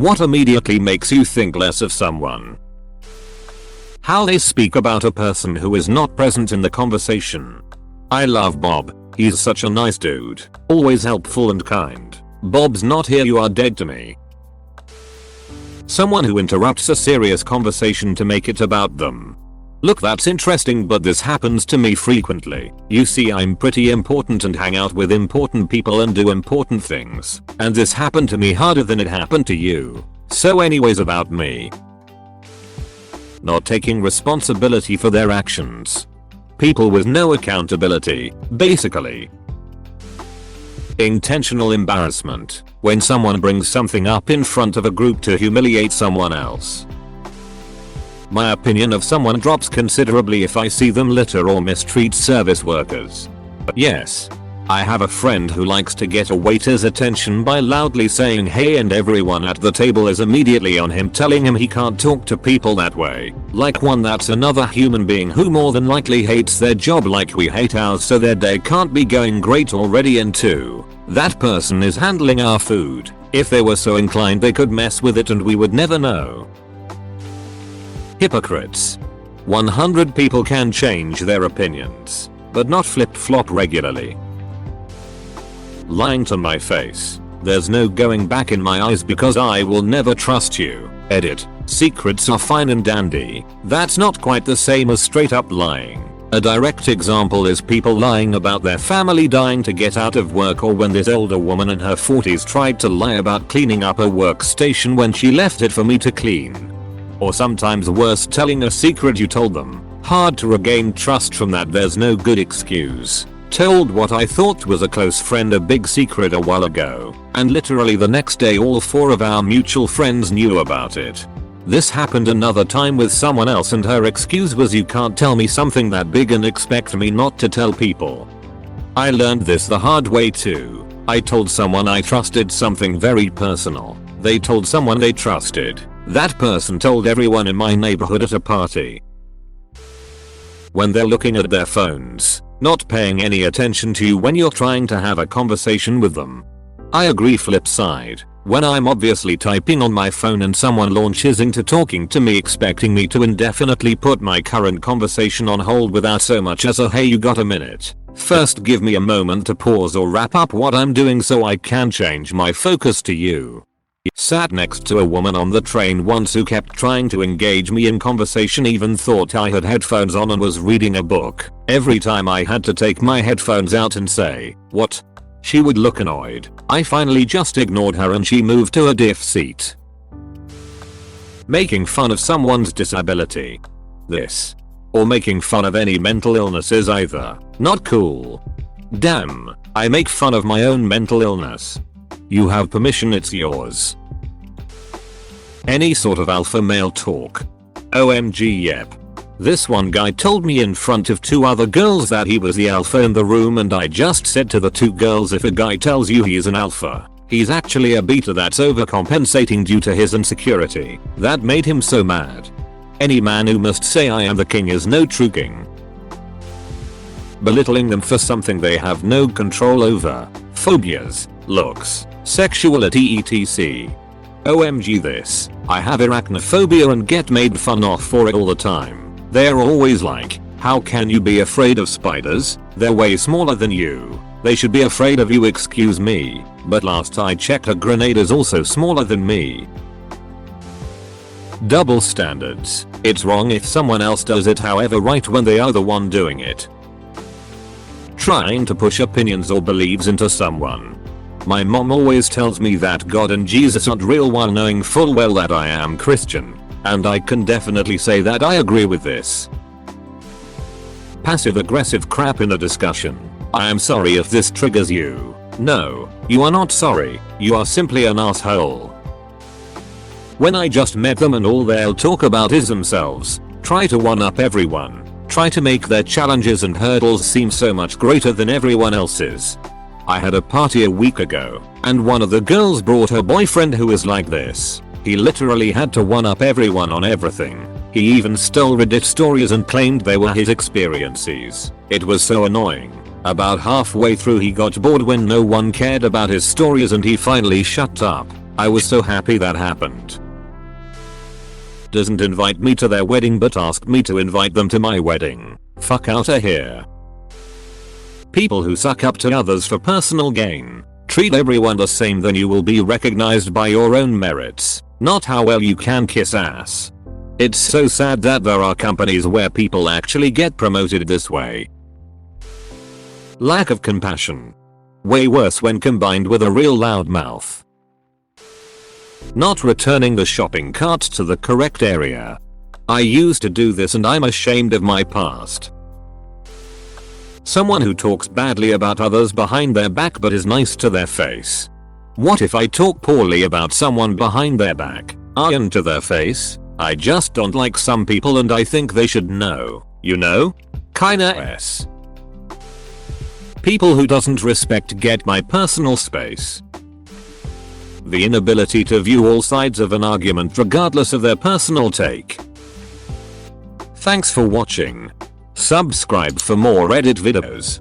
What immediately makes you think less of someone? How they speak about a person who is not present in the conversation. I love Bob. He's such a nice dude. Always helpful and kind. Bob's not here, you are dead to me. Someone who interrupts a serious conversation to make it about them. Look, that's interesting, but this happens to me frequently. You see, I'm pretty important and hang out with important people and do important things. And this happened to me harder than it happened to you. So anyways, about me. Not taking responsibility for their actions. People with no accountability, basically. Intentional embarrassment. When someone brings something up in front of a group to humiliate someone else. My opinion of someone drops considerably if I see them litter or mistreat service workers. Yes. I have a friend who likes to get a waiter's attention by loudly saying hey, and everyone at the table is immediately on him, telling him he can't talk to people that way. Like one, that's another human being who more than likely hates their job like we hate ours, so their day can't be going great already. And 2. That person is handling our food. If they were so inclined, they could mess with it and we would never know. Hypocrites. 100 people can change their opinions, but not flip-flop regularly. Lying to my face. There's no going back in my eyes because I will never trust you. Edit. Secrets are fine and dandy. That's not quite the same as straight up lying. A direct example is people lying about their family dying to get out of work, or when this older woman in her 40s tried to lie about cleaning up her workstation when she left it for me to clean. Or sometimes worse, telling a secret you told them. Hard to regain trust from that. There's no good excuse. Told what I thought was a close friend a big secret a while ago, and literally the next day all 4 of our mutual friends knew about it. This happened another time with someone else, and her excuse was, you can't tell me something that big and expect me not to tell people. I learned this the hard way too. I told someone I trusted something very personal. They told someone they trusted. That person told everyone in my neighborhood at a party. When they're looking at their phones, not paying any attention to you when you're trying to have a conversation with them. I agree. Flip side. When I'm obviously typing on my phone and someone launches into talking to me expecting me to indefinitely put my current conversation on hold without so much as a hey, you got a minute? First give me a moment to pause or wrap up what I'm doing so I can change my focus to you. Sat next to a woman on the train once who kept trying to engage me in conversation, even thought I had headphones on and was reading a book. Every time I had to take my headphones out and say, "What?" she would look annoyed. I finally just ignored her and she moved to a diff seat. Making fun of someone's disability. This. Or making fun of any mental illnesses either. Not cool. Damn, I make fun of my own mental illness. You have permission, it's yours. Any sort of alpha male talk. OMG, yep. This one guy told me in front of 2 other girls that he was the alpha in the room, and I just said to the 2 girls, if a guy tells you he's an alpha, he's actually a beta that's overcompensating due to his insecurity. That made him so mad. Any man who must say I am the king is no true king. Belittling them for something they have no control over. Phobias, looks, sexuality etc. OMG this. I have arachnophobia and get made fun of for it all the time. They're always like, how can you be afraid of spiders? They're way smaller than you. They should be afraid of you, excuse me. But last I checked, a grenade is also smaller than me. Double standards. It's wrong if someone else does it, however right when they are the one doing it. Trying to push opinions or beliefs into someone. My mom always tells me that God and Jesus aren't real while knowing full well that I am Christian. And I can definitely say that I agree with this. Passive aggressive crap in a discussion. I am sorry if this triggers you. No, you are not sorry, you are simply an asshole. When I just met them and all they'll talk about is themselves. Try to one-up everyone. Try to make their challenges and hurdles seem so much greater than everyone else's. I had a party a week ago, and one of the girls brought her boyfriend who is like this. He literally had to one-up everyone on everything. He even stole Reddit stories and claimed they were his experiences. It was so annoying. About halfway through he got bored when no one cared about his stories and he finally shut up. I was so happy that happened. Doesn't invite me to their wedding but asked me to invite them to my wedding. Fuck outta here. People who suck up to others for personal gain. Treat everyone the same, then you will be recognized by your own merits, not how well you can kiss ass. It's so sad that there are companies where people actually get promoted this way. Lack of compassion. Way worse when combined with a real loudmouth. Not returning the shopping cart to the correct area. I used to do this and I'm ashamed of my past. Someone who talks badly about others behind their back but is nice to their face. What if I talk poorly about someone behind their back, iron to their face? I just don't like some people and I think they should know, you know? Kinda s. People who doesn't respect get my personal space. The inability to view all sides of an argument regardless of their personal take. Thanks for watching. Subscribe for more Reddit videos.